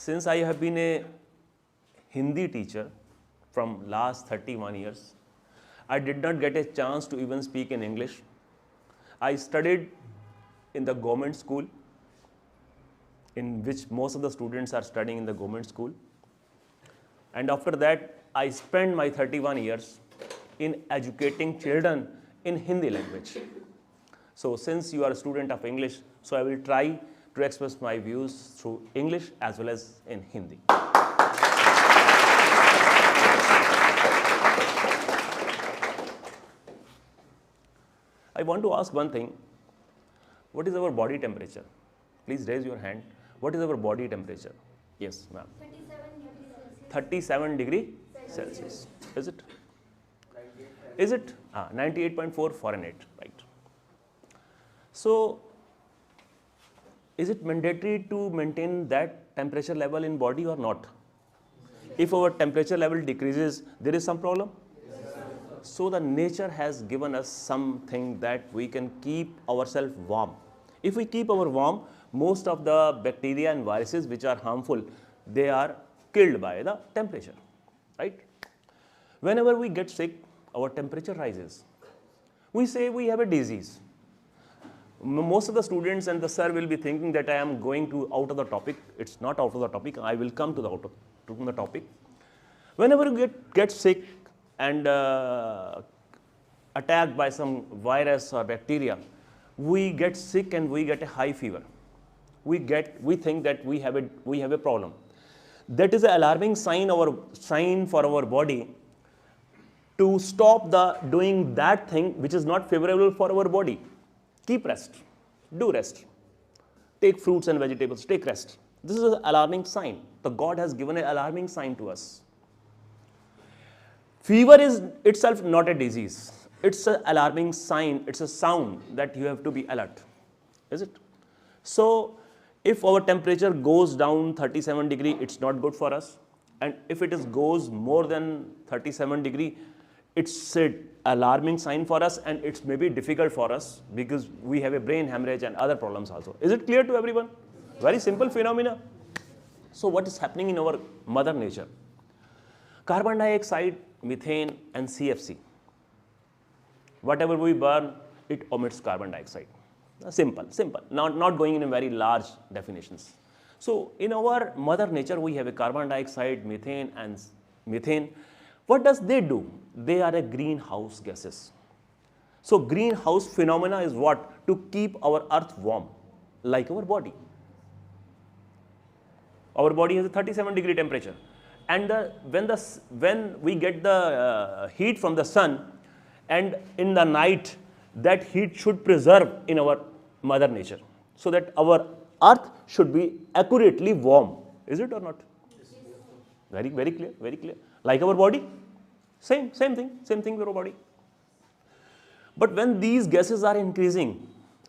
Since I have been a Hindi teacher from last 31 years, I did not get a chance to even speak in English. I studied in the government school, in which most of the students are studying in the government school. And after that, I spent my 31 years in educating children in Hindi language. So since you are a student of English, so I will try to express my views through English as well as in Hindi. I want to ask one thing. What is our body temperature? Please raise your hand. What is our body temperature? Yes, ma'am. 37 degrees Celsius. Is it? Is it? 98.4 Fahrenheit, right. So, is it mandatory to maintain that temperature level in body or not? If our temperature level decreases, there is some problem? So the nature has given us something that we can keep ourselves warm. If we keep our warm, most of the bacteria and viruses which are harmful, they are killed by the temperature, right? Whenever we get sick, our temperature rises. We say we have a disease. Most of the students and the sir will be thinking that I am going to out of the topic. It's not out of the topic. I will come to the topic. Whenever you get sick and attacked by some virus or bacteria, we get sick and we get a high fever. We think that we have a problem. That is an alarming sign for our body to stop doing that thing which is not favorable for our body. Keep rest. Do rest. Take fruits and vegetables. Take rest. This is an alarming sign. The God has given an alarming sign to us. Fever is itself not a disease. It's an alarming sign. It's a sound that you have to be alert. Is it? So, if our temperature goes down 37 degree, it's not good for us. And if it goes more than 37 degree, it's an alarming sign for us, and it's maybe difficult for us because we have a brain hemorrhage and other problems also. Is it clear to everyone? Very simple phenomena. So what is happening in our mother nature? Carbon dioxide, methane and CFC. Whatever we burn, it emits carbon dioxide. Simple. Not going in a very large definitions. So in our mother nature, we have a carbon dioxide, methane and methane. What does they do? They are a greenhouse gases. So greenhouse phenomena is what? To keep our earth warm, like our body. Our body has a 37 degree temperature. And when we get the heat from the sun, and in the night, that heat should preserve in our mother nature, so that our earth should be accurately warm. Is it or not? Very clear. Like our body, same thing with our body. But when these gases are increasing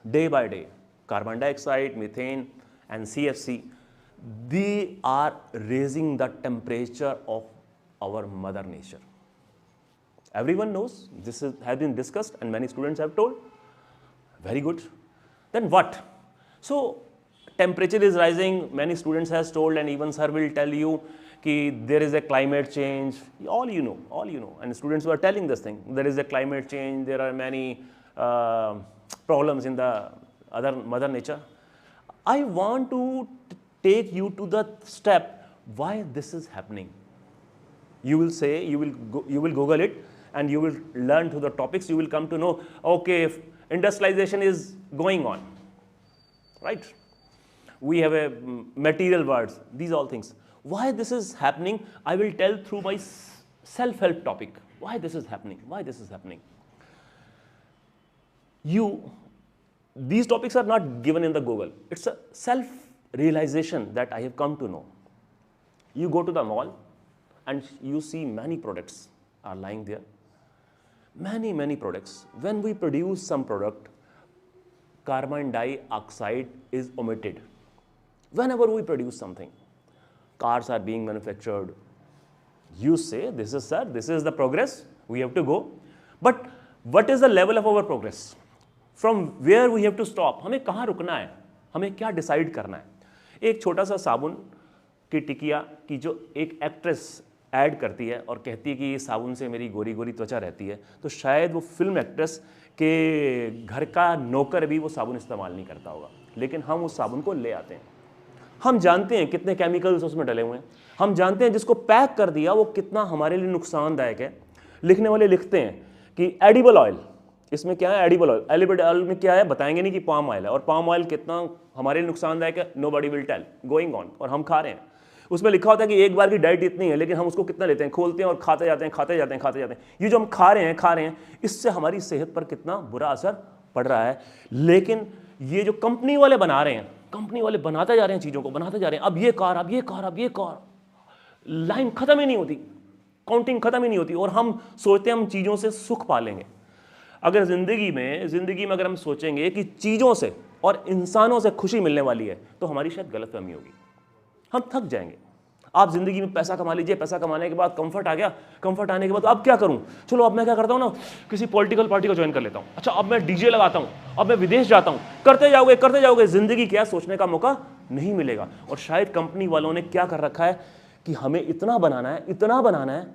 day by day, carbon dioxide, methane and CFC, they are raising the temperature of our mother nature. Everyone knows, this has been discussed and many students have told. Very good. Then what? So temperature is rising, many students has told, and even sir will tell you that there is a climate change. All you know. And students were telling this thing. There is a climate change, there are many problems in the other mother nature. I want to take you to the step why this is happening. You will say, you will Google it and you will learn to the topics. You will come to know, okay, if industrialization is going on, right? We have a material words, these all things. Why this is happening, I will tell through my self-help topic. Why this is happening? These topics are not given in the Google. It's a self-realization that I have come to know. You go to the mall and you see many products are lying there. Many products. When we produce some product, carbon dioxide is omitted. Whenever we produce something, cars are being manufactured. You say, this is the progress, we have to go. But what is the level of our progress? From where we have to stop? हमें कहाँ रुकना है? हमें क्या decide करना है? एक छोटा सा साबुन कि टिकिया की जो एक एक्ट्रेस ऐड करती है और कहती है कि ये साबुन से मेरी गोरी गोरी त्वचा रहती है, तो शायद वो फिल्म एक्ट्रेस के घर का नौकर भी वो साबुन इस्तेमाल नहीं करता होगा, लेकिन हम उस साबुन को ले आते हैं। हम जानते हैं कितने केमिकल्स उसमें डले हुए हैं, हम जानते हैं जिसको पैक कर दिया वो कितना हमारे लिए नुकसानदायक है। लिखने वाले लिखते हैं कि एडिबल ऑयल, इसमें क्या है एडिबल ऑयल, एडिबल ऑयल में क्या है बताएंगे नहीं कि पाम ऑयल है, और पाम ऑयल कितना हमारे लिए नुकसानदायक है nobody will tell, going on, और हम खा रहे हैं। उसमें लिखा होता है कि एक बार की डाइट इतनी है, लेकिन हम उसको कितना लेते हैं, खोलते हैं और खाते जाते हैं खाते जाते हैं खाते जाते हैं। ये जो हम खा रहे हैं इससे हमारी सेहत पर कितना बुरा असर पड़ रहा है। लेकिन ये जो कंपनी वाले बना रहे हैं, कंपनी वाले बनाते जा रहे हैं चीज़ों को, बनाते जा रहे हैं, अब ये कार, अब ये कार, अब ये कार, लाइन खत्म ही नहीं होती, काउंटिंग खत्म ही नहीं होती, और हम सोचते हैं हम चीज़ों से सुख पालेंगे। अगर जिंदगी में अगर हम सोचेंगे कि चीज़ों से और इंसानों से खुशी मिलने वाली है, तो हमारी शायद गलतफहमी होगी, हम थक जाएंगे। आप जिंदगी में पैसा कमा लीजिए, पैसा कमाने के बाद कंफर्ट आ गया, कंफर्ट आने के बाद अब क्या करूं, चलो अब मैं क्या करता हूं ना, किसी पॉलिटिकल पार्टी को ज्वाइन कर लेता हूं, अच्छा अब मैं डीजे लगाता हूं, अब मैं विदेश जाता हूं, करते जाओगे, जिंदगी क्या सोचने का मौका नहीं मिलेगा। और शायद कंपनी वालों ने क्या कर रखा है कि हमें इतना बनाना है,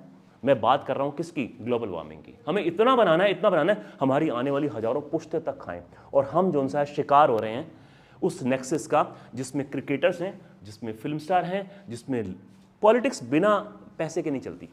मैं बात कर रहा हूं किसकी, ग्लोबल वार्मिंग की, हमें इतना बनाना है हमारी आने वाली हजारों पुश्तें तक खाएं, और हम जो सा शिकार हो रहे हैं उस नेक्सस का, जिसमें क्रिकेटर्स हैं, जिसमें फिल्म स्टार हैं, जिसमें पॉलिटिक्स बिना पैसे के नहीं चलती,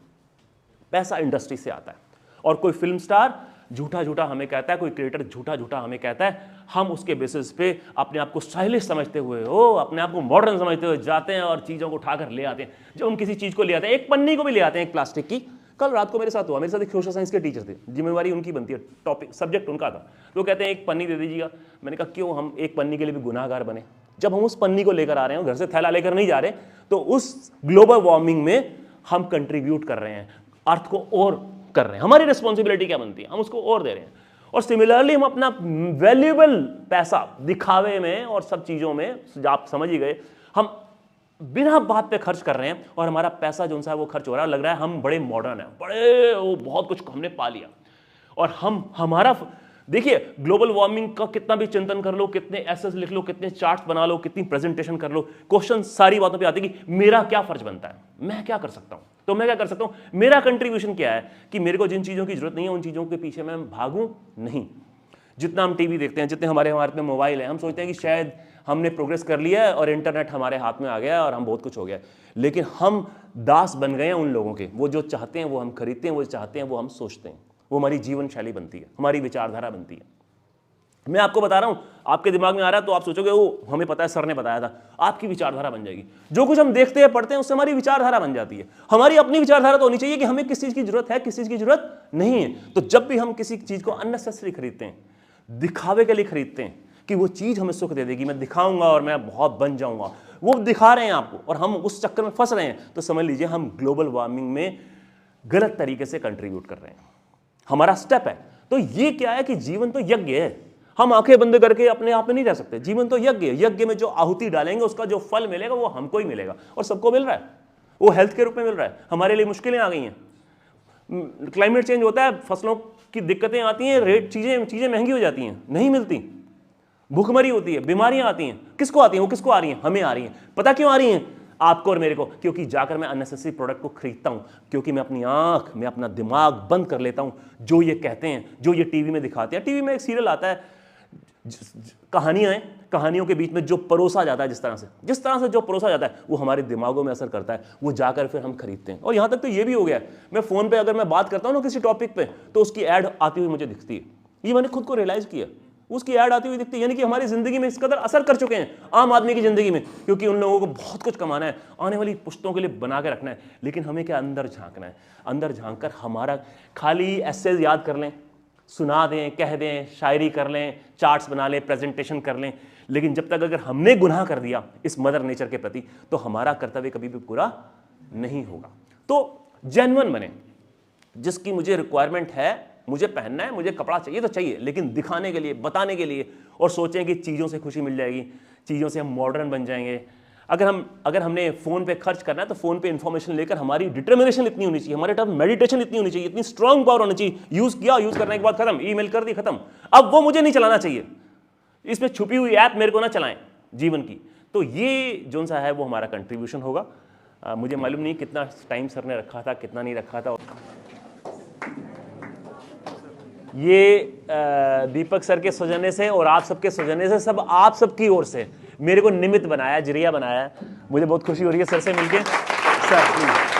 पैसा इंडस्ट्री से आता है। और कोई फिल्म स्टार झूठा हमें कहता है, कोई क्रिएटर झूठा हमें कहता है, हम उसके बेसिस पे अपने आप को स्टाइलिश समझते हुए, अपने आप को मॉडर्न समझते हुए जाते हैं और चीज़ों को उठाकर ले आते हैं। जब हम किसी चीज़ को ले आते हैं, एक पन्नी को भी ले आते हैं, एक प्लास्टिक की। कल रात को मेरे साथ एक सोशल साइंस के टीचर थे, जिम्मेवारी उनकी बनती है, टॉपिक सब्जेक्ट उनका था, तो कहते हैं एक पन्नी दे दीजिएगा। मैंने कहा क्यों, हम एक पन्नी के लिए भी गुनाहगार बने? जब हम उस पन्नी को लेकर आ रहे हैं, घर से थैला लेकर नहीं जा रहे, तो उस ग्लोबल वार्मिंग में हम कंट्रीब्यूट कर रहे हैं, अर्थ को और कर रहे हैं। हमारी रिस्पॉन्सिबिलिटी क्या बनती है, हम उसको और दे रहे हैं। और सिमिलरली हम अपना वैल्यूएबल पैसा दिखावे में और सब चीज़ों में, आप समझ ही गए, हम बिना बात पे खर्च कर रहे हैं, और हमारा पैसा जो सा है वो खर्च हो रहा है, लग रहा है हम बड़े मॉडर्न हैं, बहुत कुछ हमने पा लिया। और हमारा देखिए, ग्लोबल वार्मिंग का कितना भी चिंतन कर लो, कितने एसेस लिख लो, कितने चार्ट्स बना लो, कितनी प्रेजेंटेशन कर लो, क्वेश्चन सारी बातों पे आते कि मेरा क्या फर्ज बनता है, मैं क्या कर सकता हूं, तो मैं क्या कर सकता हूं, मेरा कंट्रीब्यूशन क्या है कि मेरे को जिन चीज़ों की जरूरत नहीं है उन चीज़ों के पीछे मैं भागूं नहीं। जितना हम टीवी देखते हैं, जितने हमारे पे मोबाइल है, हम सोचते हैं कि शायद हमने प्रोग्रेस कर लिया है और इंटरनेट हमारे हाथ में आ गया और हम बहुत कुछ हो गया, लेकिन हम दास बन गए हैं उन लोगों के। वो जो चाहते हैं वो हम खरीदते हैं, वो चाहते हैं वो हम सोचते हैं, वो हमारी जीवन शैली बनती है, हमारी विचारधारा बनती है। मैं आपको बता रहा हूं, आपके दिमाग में आ रहा है तो आप सोचोगे वो हमें पता है, सर ने बताया था, आपकी विचारधारा बन जाएगी। जो कुछ हम देखते हैं पढ़ते हैं उससे हमारी विचारधारा बन जाती है। हमारी अपनी विचारधारा तो होनी चाहिए कि हमें किस चीज की जरूरत है, किस चीज की जरूरत नहीं है। तो जब भी हम किसी चीज को अननेसेसरी खरीदते हैं, दिखावे के लिए खरीदते हैं कि वो चीज हमें सुख दे देगी, मैं दिखाऊंगा और मैं बहुत बन जाऊंगा, वो दिखा रहे हैं आपको और हम उस चक्कर में फंस रहे हैं, तो समझ लीजिए हम ग्लोबल वार्मिंग में गलत तरीके से कंट्रीब्यूट कर रहे हैं, हमारा स्टेप है। तो ये क्या है कि जीवन तो यज्ञ है, हम आंखें बंद करके अपने आप में नहीं रह सकते। जीवन तो यज्ञ है, यज्ञ में जो आहुति डालेंगे उसका जो फल मिलेगा वो हमको ही मिलेगा, और सबको मिल रहा है, वो हेल्थ के रूप में मिल रहा है। हमारे लिए मुश्किलें आ गई हैं, क्लाइमेट चेंज होता है, फसलों की दिक्कतें आती हैं, रेट चीजें महंगी हो जाती हैं, नहीं मिलती, भूखमरी होती है, बीमारियां आती हैं। किसको आती हैं? वो किसको आ रही हैं? हमें आ रही हैं। पता क्यों आ रही हैं? आपको और मेरे को, क्योंकि जाकर मैं अननेसेसरी प्रोडक्ट को खरीदता हूं, क्योंकि मैं अपनी आंख में अपना दिमाग बंद कर लेता हूं। जो ये कहते हैं, जो ये टीवी में दिखाते हैं, टीवी में एक सीरियल आता है, कहानियां हैं, कहानियों के बीच में जो परोसा जाता है, जिस तरह से जो परोसा जाता है वो हमारे दिमागों में असर करता है, वो जाकर फिर हम खरीदते हैं। और यहां तक तो ये भी हो गया है, मैं फोन पे अगर मैं बात करता हूं ना किसी टॉपिक पे, तो उसकी ऐड आती हुई मुझे दिखती है। ये मैंने खुद को रियलाइज किया, उसकी ऐड आती हुई दिखती है, यानी कि हमारी जिंदगी में इस कदर असर कर चुके हैं, आम आदमी की जिंदगी में, क्योंकि उन लोगों को बहुत कुछ कमाना है, आने वाली पुश्तों के लिए बना के रखना है। लेकिन हमें क्या, अंदर झांकना है, अंदर झांक कर हमारा खाली एसेज याद कर लें, सुना दें, कह दें, शायरी कर लें, चार्ट्स बना लें, प्रेजेंटेशन कर लें, लेकिन जब तक अगर हमने गुनाह कर दिया इस मदर नेचर के प्रति, तो हमारा कर्तव्य कभी भी पूरा नहीं होगा। तो जेन्युइन बने, जिसकी मुझे रिक्वायरमेंट है, मुझे पहनना है, मुझे कपड़ा चाहिए तो चाहिए, लेकिन दिखाने के लिए, बताने के लिए, और सोचें कि चीज़ों से खुशी मिल जाएगी, चीज़ों से हम मॉडर्न बन जाएंगे। अगर हमने फ़ोन पे खर्च करना है तो फ़ोन पे इन्फॉर्मेशन लेकर हमारी डिटर्मिनेशन इतनी होनी चाहिए, हमारे टाइम मेडिटेशन इतनी होनी चाहिए, इतनी स्ट्रांग पावर होनी चाहिए। यूज़ किया, यूज़ करने के बाद खत्म, ईमेल कर दी, खत्म, अब वो मुझे नहीं चलाना चाहिए, इसमें छुपी हुई ऐप मेरे को ना चलाएं जीवन की। तो ये जो सा है वो हमारा कंट्रीब्यूशन होगा। मुझे मालूम नहीं कितना टाइम सर ने रखा था, कितना नहीं रखा था। ये दीपक सर के सौजन्य से और आप सबके सौजन्य से, सब आप सबकी ओर से मेरे को निमित्त बनाया, जरिया बनाया। मुझे बहुत खुशी हो रही है सर से मिलके। Sir please.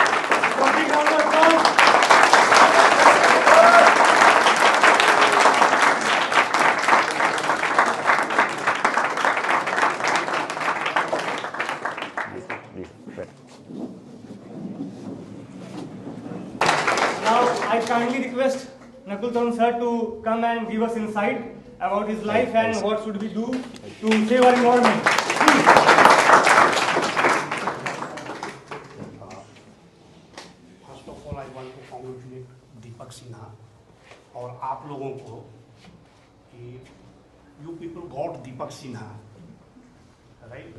Now I kindly request Nakul Tarun sir to come and give us insight about his life and what should we do to save our environment. First of all, I want to congratulate Deepak Sinha और आप लोगों को कि you people got Deepak Sinha, right?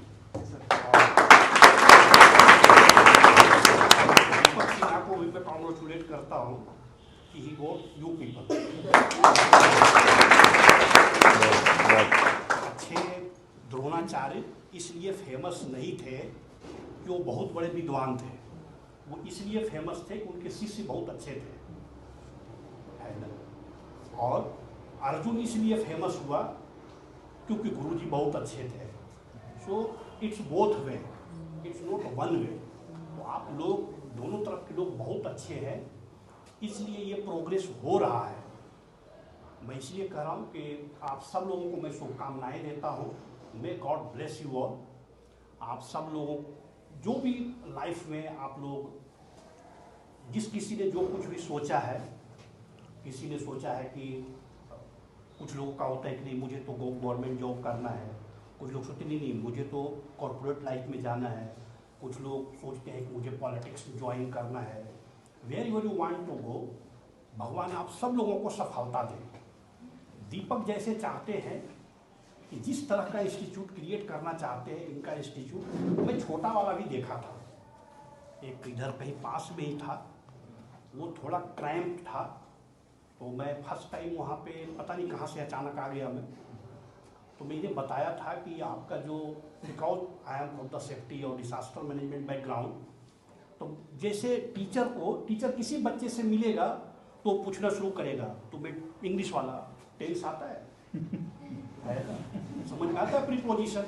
दीपक सिन्हा को भी मैं congratulate करता हूँ कि ही गोट यू पीपल। अच्छे द्रोणाचार्य इसलिए फेमस नहीं थे कि वो बहुत बड़े विद्वान थे, वो इसलिए फेमस थे कि उनके शिष्य बहुत अच्छे थे, है ना। और अर्जुन इसलिए फेमस हुआ क्योंकि गुरुजी बहुत अच्छे थे। So it's both way, it's not one way. तो आप लोग दोनों तरफ के लोग बहुत अच्छे हैं, इसलिए ये प्रोग्रेस हो रहा है। मैं इसलिए कह रहा हूँ कि आप सब लोगों को मैं शुभकामनाएं देता हूँ। May God bless you all. आप सब लोगों जो भी लाइफ में आप लोग जिस किसी ने जो कुछ भी सोचा है, किसी ने सोचा है कि कुछ लोगों का होता है कि नहीं मुझे तो गवर्नमेंट जॉब करना है, कुछ लोग सोचते नहीं मुझे तो कॉर्पोरेट लाइफ में जाना है, कुछ लोग सोचते हैं कि मुझे पॉलिटिक्स ज्वाइन करना है। Wherever you want to go, भगवान आप सब लोगों को सफलता दें। दीपक जैसे चाहते हैं कि जिस तरह का इंस्टीट्यूट क्रिएट करना चाहते हैं, इनका इंस्टीट्यूट मैं छोटा वाला भी देखा था, एक इधर कहीं पास में ही था, वो थोड़ा क्रैम्प था। तो मैं फर्स्ट टाइम वहाँ पे पता नहीं कहाँ से अचानक आ गया मैं, तो मैंने बताया था कि आपका जो because I am from the safety और डिसास्टर मैनेजमेंट बैकग्राउंड, तो जैसे टीचर किसी बच्चे से मिलेगा तो पूछना शुरू करेगा तुम्हें इंग्लिश वाला टेंस आता है ना, समझ में आता है प्रीपोजिशन।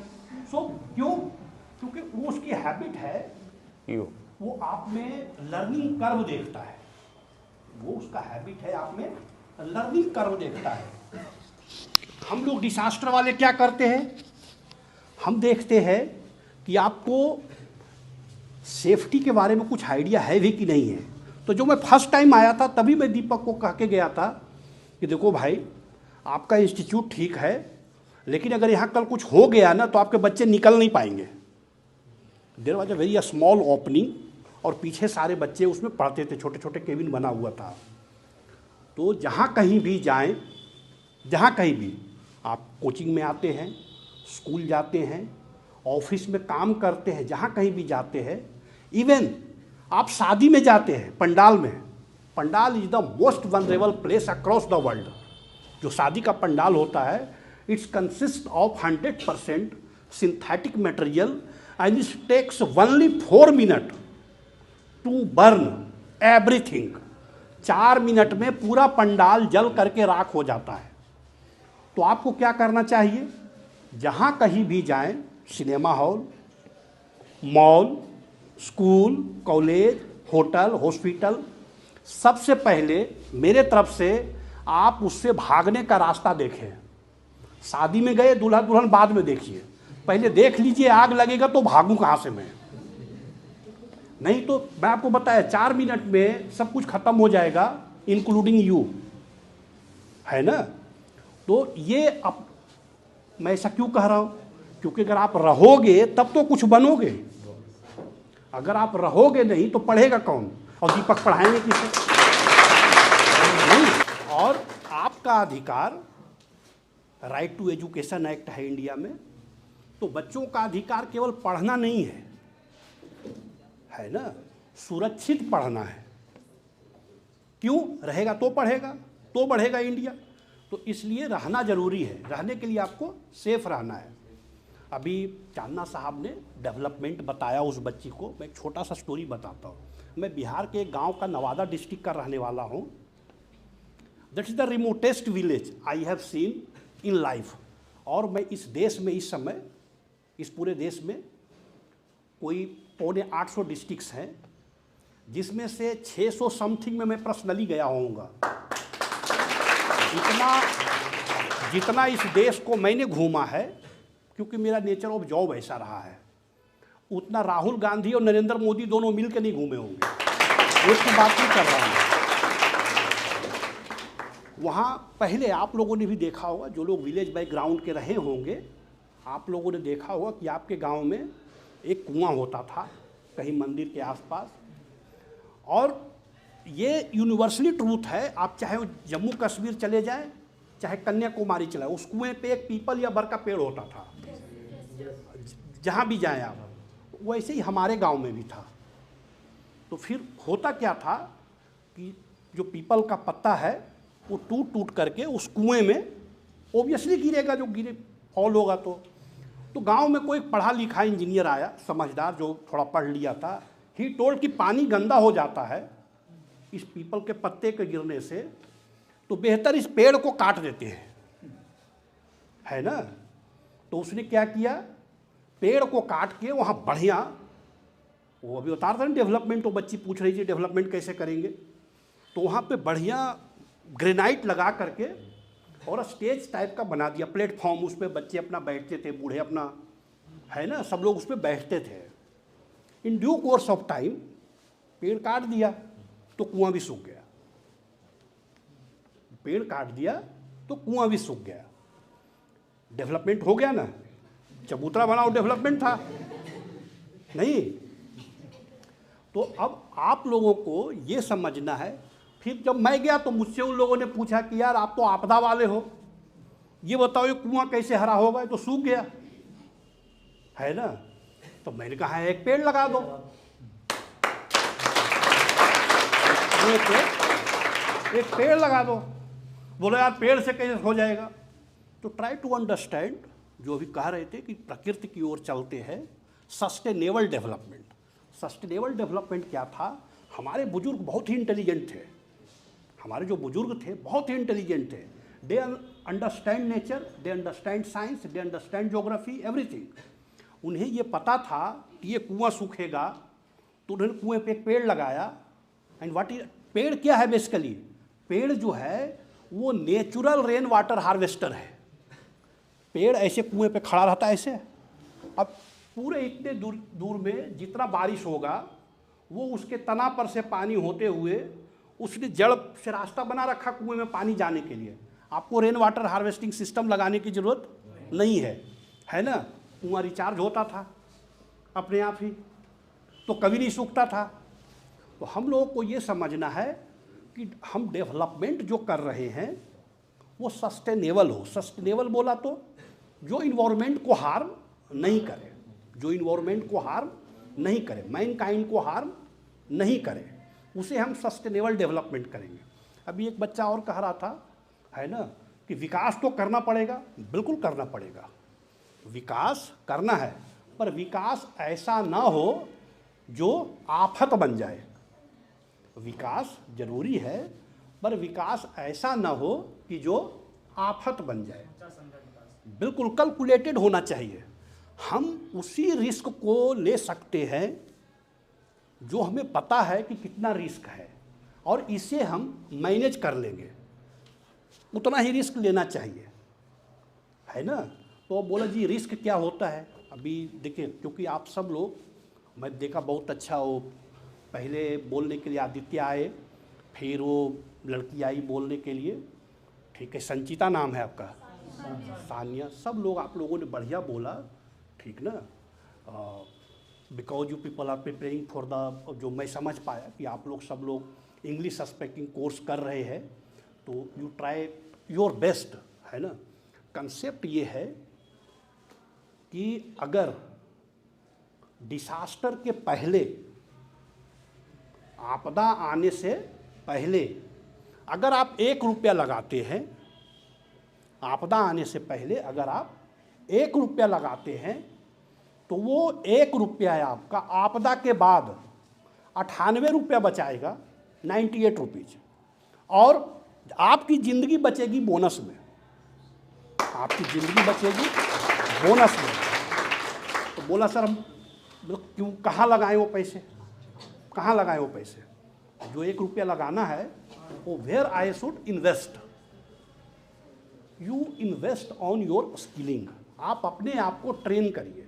सो क्यों? क्योंकि वो उसकी हैबिट है, वो आप में लर्निंग कर्व देखता है, वो उसका हैबिट है, आप में लर्निंग कर्व देखता है। हम लोग डिसास्टर वाले क्या करते हैं, हम देखते हैं कि आपको सेफ्टी के बारे में कुछ आइडिया है भी कि नहीं है। तो जो मैं फर्स्ट टाइम आया था तभी मैं दीपक को कह के गया था कि देखो भाई आपका इंस्टीट्यूट ठीक है, लेकिन अगर यहाँ कल कुछ हो गया ना तो आपके बच्चे निकल नहीं पाएंगे। There was a very small opening और पीछे सारे बच्चे उसमें पढ़ते थे, छोटे छोटे केबिन बना हुआ था। तो जहाँ कहीं भी जाएं, जहाँ कहीं भी आप कोचिंग में आते हैं, स्कूल जाते हैं, ऑफिस में काम करते हैं, जहाँ कहीं भी जाते हैं, इवन आप शादी में जाते हैं, पंडाल में, pandal is the most vulnerable place across the world. जो शादी का पंडाल होता है, it's consist of 100% synthetic material and it takes only 4 minute to burn everything. 4 minute में पूरा पंडाल जल करके राख हो जाता है। तो आपको क्या करना चाहिए, जहाँ कहीं भी जाएं, cinema hall, mall, school, college, hotel, hospital, सबसे पहले मेरे तरफ से आप उससे भागने का रास्ता देखें। शादी में गए, दूल्हा दुल्हन बाद में देखिए, पहले देख लीजिए आग लगेगा तो भागूं कहाँ से मैं। नहीं तो मैं आपको बताया 4 मिनट में सब कुछ खत्म हो जाएगा, इंक्लूडिंग यू, है ना। तो ये अब मैं ऐसा क्यों कह रहा हूँ, क्योंकि अगर आप रहोगे तब तो कुछ बनोगे, अगर आप रहोगे नहीं तो पढ़ेगा कौन, और दीपक पढ़ाएंगे किसे? नहीं। और आपका अधिकार, राइट टू एजुकेशन एक्ट है इंडिया में, तो बच्चों का अधिकार केवल पढ़ना नहीं है ना, सुरक्षित पढ़ना है। क्यों? रहेगा तो पढ़ेगा तो बढ़ेगा इंडिया। तो इसलिए रहना जरूरी है, रहने के लिए आपको सेफ रहना है। अभी चांदना साहब ने डेवलपमेंट बताया उस बच्ची को। मैं एक छोटा सा स्टोरी बताता हूँ। मैं बिहार के एक गांव का नवादा डिस्ट्रिक्ट का रहने वाला हूँ। That is the remotest village I have seen in life. और मैं इस देश में इस समय, इस पूरे देश में कोई 750 डिस्ट्रिक्ट्स हैं, जिसमें से 600 समथिंग में मैं पर्सनली गया होऊंगा। जितना इस देश को मैंने घूमा है, क्योंकि मेरा नेचर ऑफ जॉब ऐसा रहा है, उतना राहुल गांधी और नरेंद्र मोदी दोनों मिल के नहीं घूमे होंगे। एक की बात नहीं कर रहा हूँ। वहाँ पहले आप लोगों ने भी देखा होगा, जो लोग विलेज बैकग्राउंड के रहे होंगे, आप लोगों ने देखा होगा कि आपके गांव में एक कुआं होता था कहीं मंदिर के आसपास। और ये यूनिवर्सली ट्रूथ है, आप चाहे जम्मू कश्मीर चले जाएं, चाहे कन्याकुमारी चले, उस कुएं पे एक पीपल या बर का पेड़ होता था। जहाँ भी जाएं आप, वैसे ही हमारे गांव में भी था। तो फिर होता क्या था कि जो पीपल का पत्ता है वो टूट टूट करके उस कुएं में ओब्वियसली गिरेगा, जो गिरे फॉल होगा। तो गांव में कोई पढ़ा लिखा इंजीनियर आया, समझदार, जो थोड़ा पढ़ लिया था। ही टोल्ड कि पानी गंदा हो जाता है इस पीपल के पत्ते के गिरने से, तो बेहतर इस पेड़ को काट देते हैं, है ना। तो उसने क्या किया, पेड़ को काट के वहाँ बढ़िया, वो अभी बता रहा था डेवलपमेंट, वो बच्ची पूछ रही थी डेवलपमेंट कैसे करेंगे, तो वहाँ पे बढ़िया ग्रेनाइट लगा करके और स्टेज टाइप का बना दिया, प्लेटफॉर्म। उस पर बच्चे अपना बैठते थे, बूढ़े अपना, है ना, सब लोग उस पर बैठते थे। In due course of time पेड़ काट दिया तो कुआं भी सूख गया। पेड़ काट दिया तो कुआं भी सूख गया। डेवलपमेंट हो गया ना, चबूतरा बनाओ, डेवलपमेंट था नहीं। तो अब आप लोगों को ये समझना है। फिर जब मैं गया तो मुझसे उन लोगों ने पूछा कि यार आप तो आपदा वाले हो, ये बताओ ये कुआं कैसे हरा होगा, ये तो सूख गया, है ना। तो मैंने कहा एक पेड़ लगा दो, एक पेड़ लगा दो। बोले यार पेड़ से कैसे हो जाएगा। तो ट्राई टू अंडरस्टैंड, जो अभी कह रहे थे कि प्रकृति की ओर चलते हैं, सस्टेनेबल डेवलपमेंट। सस्टेनेबल डेवलपमेंट क्या था, हमारे बुजुर्ग बहुत ही इंटेलिजेंट थे, हमारे जो बुजुर्ग थे बहुत ही इंटेलिजेंट थे। They understand nature, they understand science, they understand geography, everything. उन्हें ये पता था कि ये कुआं सूखेगा, तो उन्होंने कुएं पे एक पेड़ लगाया। एंड व्हाट इज पेड़, क्या है बेसिकली, पेड़ जो है वो नेचुरल रेन वाटर हार्वेस्टर है। पेड़ ऐसे कुएं पे खड़ा रहता है ऐसे, अब पूरे इतने दूर में जितना बारिश होगा वो उसके तना पर से पानी होते हुए उसने जड़ से रास्ता बना रखा कुएं में पानी जाने के लिए। आपको रेन वाटर हार्वेस्टिंग सिस्टम लगाने की ज़रूरत नहीं है ना। कुआं रिचार्ज होता था अपने आप ही, तो कभी नहीं सूखता था। तो हम लोगों को ये समझना है कि हम डेवलपमेंट जो कर रहे हैं वो सस्टेनेबल हो। सस्टेनेबल बोला तो जो इन्वायरमेंट को हार्म नहीं करे, जो इन्वायरमेंट को हार्म नहीं करे, मैनकाइंड को हार्म नहीं करे, उसे हम सस्टेनेबल डेवलपमेंट करेंगे। अभी एक बच्चा और कह रहा था, है ना, कि विकास तो करना पड़ेगा, बिल्कुल करना पड़ेगा, विकास करना है, पर विकास ऐसा ना हो जो आफत बन जाए। विकास जरूरी है, पर विकास ऐसा ना हो कि जो आफत बन जाए। बिल्कुल कैलकुलेटेड होना चाहिए। हम उसी रिस्क को ले सकते हैं जो हमें पता है कि कितना रिस्क है, और इसे हम मैनेज कर लेंगे, उतना ही रिस्क लेना चाहिए, है ना। तो बोला जी रिस्क क्या होता है। अभी देखिए, क्योंकि आप सब लोग, मैं देखा बहुत अच्छा, वो पहले बोलने के लिए आदित्य आए, फिर वो लड़की आई बोलने के लिए, ठीक है, संचिता नाम है आपका, सानिया, सब लोग आप लोगों ने बढ़िया बोला, ठीक ना। Because you people are preparing for the, जो मैं समझ पाया कि आप लोग सब लोग इंग्लिश स्पीकिंग कोर्स कर रहे हैं, तो यू ट्राई योर बेस्ट, है ना। कंसेप्ट ये है कि अगर डिसास्टर के पहले, आपदा आने से पहले अगर आप 1 रुपया लगाते हैं, आपदा आने से पहले अगर आप 1 रुपया लगाते हैं तो वो 1 रुपया है आपका आपदा के बाद 98 रुपया बचाएगा, 98 रुपीज़, और आपकी ज़िंदगी बचेगी बोनस में, आपकी ज़िंदगी बचेगी बोनस में। तो बोला सर हम क्यों, कहाँ लगाएं वो पैसे, कहाँ लगाएं वो पैसे? जो 1 रुपया लगाना है वो where I should invest, you invest on your skilling. आप अपने आप को ट्रेन करिए,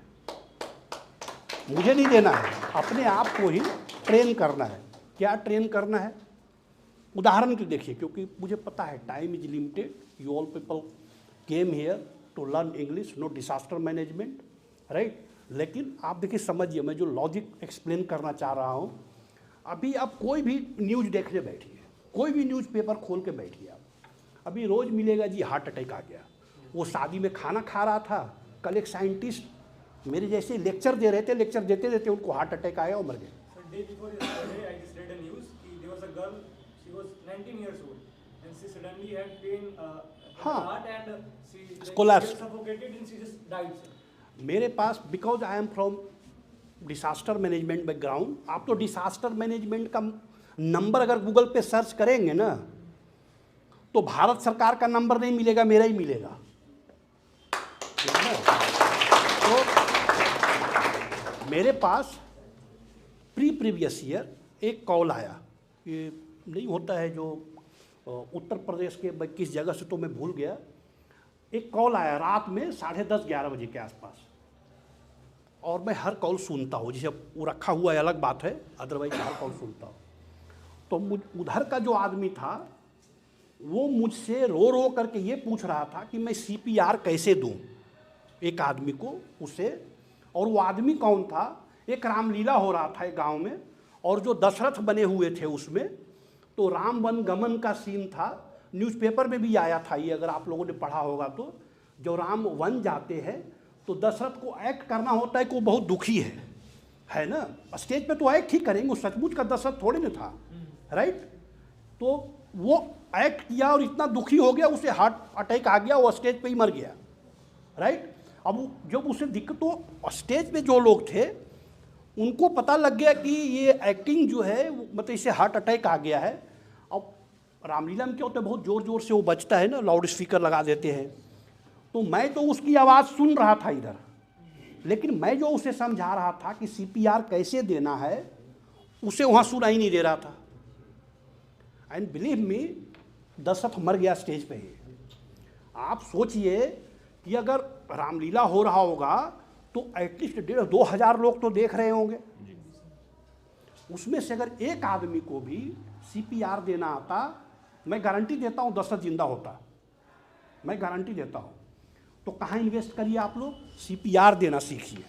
मुझे नहीं देना है, अपने आप को ही ट्रेन करना है। क्या ट्रेन करना है? उदाहरण के देखिए, क्योंकि मुझे पता है time is limited, you all people came here to learn English, no disaster management, right. लेकिन आप देखिए, समझिए, मैं जो लॉजिक एक्सप्लेन करना चाह रहा हूँ, अभी आप कोई भी न्यूज़ देखने बैठिए, कोई भी न्यूज़पेपर खोल के बैठिए आप, अभी रोज़ मिलेगा जी हार्ट अटैक आ गया, वो शादी में खाना खा रहा था, कल एक साइंटिस्ट मेरे जैसे लेक्चर दे रहे थे, लेक्चर देते देते उनको हार्ट अटैक आया और मर गए। Day before yesterday, I just read a news. There was a girl. She was 19 years old, and she suddenly had pain in her heart, and she Collapsed. suffocated, and she just died. मेरे पास, because I am from disaster management background, आप तो disaster management का number अगर Google पे search करेंगे ना, तो भारत सरकार का नंबर नहीं मिलेगा, मेरा ही मिलेगा। तो मेरे पास प्रीवियस ईयर एक कॉल आया, ये नहीं होता है जो उत्तर प्रदेश के किस जगह से तो मैं भूल गया, एक कॉल आया रात में 10:30-11 बजे के आसपास, और मैं हर कॉल सुनता हूँ, जैसे वो रखा हुआ है अलग बात है, अदरवाइज हर कॉल सुनता हूँ। तो उधर का जो आदमी था वो मुझसे रो रो करके ये पूछ रहा था कि मैं CPR कैसे दूँ एक आदमी को उसे। और वो आदमी कौन था? एक रामलीला हो रहा था एक गांव में, और जो दशरथ बने हुए थे उसमें, तो राम वन गमन का सीन था, न्यूज़पेपर में भी आया था ये, अगर आप लोगों ने पढ़ा होगा तो। जो राम वन जाते हैं तो दशरथ को एक्ट करना होता है कि वो बहुत दुखी है ना, स्टेज पे तो एक्ट ही करेंगे, वो सचमुच का दशरथ थोड़े ना था, राइट। तो वो एक्ट किया और इतना दुखी हो गया, उसे हार्ट अटैक आ गया, वो स्टेज पे ही मर गया, राइट। अब जब उसे दिक्कत, तो स्टेज पे जो लोग थे उनको पता लग गया कि ये एक्टिंग जो है मतलब इसे हार्ट अटैक आ गया है। अब रामलीला में क्या होता है, बहुत ज़ोर ज़ोर से वो बजता है ना, लाउड स्पीकर लगा देते हैं। तो मैं तो उसकी आवाज़ सुन रहा था इधर, लेकिन मैं जो उसे समझा रहा था कि CPR कैसे देना है, उसे वहाँ सुनाई नहीं दे रहा था। एंड बिलीव मी, दशरथ मर गया स्टेज पे ही। आप सोचिए कि अगर रामलीला हो रहा होगा तो एटलीस्ट 1,500-2 हज़ार लोग तो देख रहे होंगे, उसमें से अगर एक आदमी को भी CPR देना आता, मैं गारंटी देता हूँ दशरथ जिंदा होता, मैं गारंटी देता हूँ। तो कहाँ इन्वेस्ट करिए आप लोग? CPR देना सीखिए।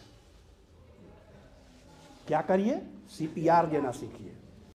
क्या करिए? CPR देना सीखिए।